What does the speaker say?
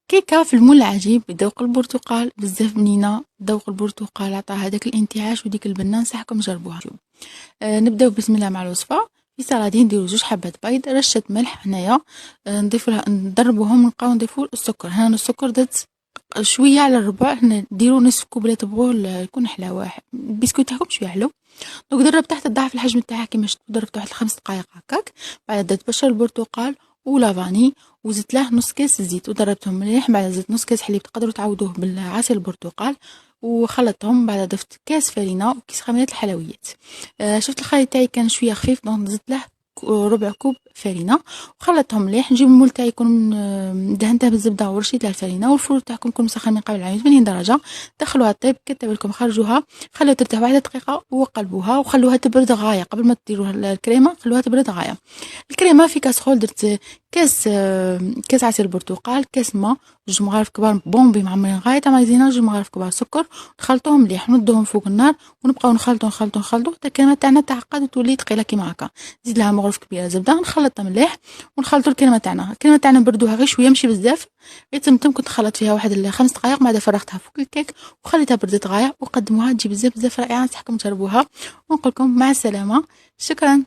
كيكه في المول العجيب بذوق البرتقال، بزاف بنينه. ذوق البرتقال عطاها هذاك الانتعاش وديك البنه، نصحكم تجربوها. نبداو بسم الله مع الوصفه. في سلطه نديرو 2 حبات بيض، رشه ملح هنايا. نضيفو لها، نضربوهم ونبقاو نضيفو السكر. هنا السكر درت شويه على الربع، هنا ديروا نصف كوب لا تبغوه يكون حلاوه. البسكويت تاعكم شويه حلو. دونك ضربت تحت الضعف الحجم تاعها كيما شفتوا، ضربته واحد 5 دقائق هكاك. بعد درت بشر البرتقال ولافاني، وزدت له نص كاس زيت وضربتهم مليح. بعد زدت نص كاس حليب، تقدروا تعوضوه بالعسل البرتقال، وخلطتهم. بعد ضفت كاس فرينه وكيس خميره الحلويات. شفت الخليط تاعي كان شويه خفيف، دونك زدت له ربع كوب فرينه وخلطتهم مليح. نجيب المول تاعي يكون دهنته بالزبده ورشيت له الفرينه، والفرن تاعكم يكون مسخن من قبل 180 درجه. دخلوها طيب، كتب لكم خرجوها، خلوها ترتاح 1 دقيقه وقلبوها وخلوها تبرد غايه. قبل ما تديروا الكريمه خلوها تبرد غايه. الكريمه في كاسرول درت كاس عصير برتقال، كاس ماء، 2 مغارف كبار بومبي معمرين غايه تاع مايزينا، 2 مغارف كبار سكر. نخلطوهم مليح ونردوهم فوق النار، ونبقاو نخلطوا حتى الكريمه تاعنا تعقد وتولي ثقيله كيما هكا. نزيد لها مغرف كبيره زبده، نخلطها مليح ونخلطوا الكريمه تاعنا نبردوها غير شويه ماشي بزاف. يتم كنت نخلط فيها واحد 5 دقائق، بعد فرغتها فوق الكيك وخليتها بردت غايه وقدموها. تجي بزاف بزاف رائعه، نصحكم تجربوها ونقول لكم مع السلامه. شكرا.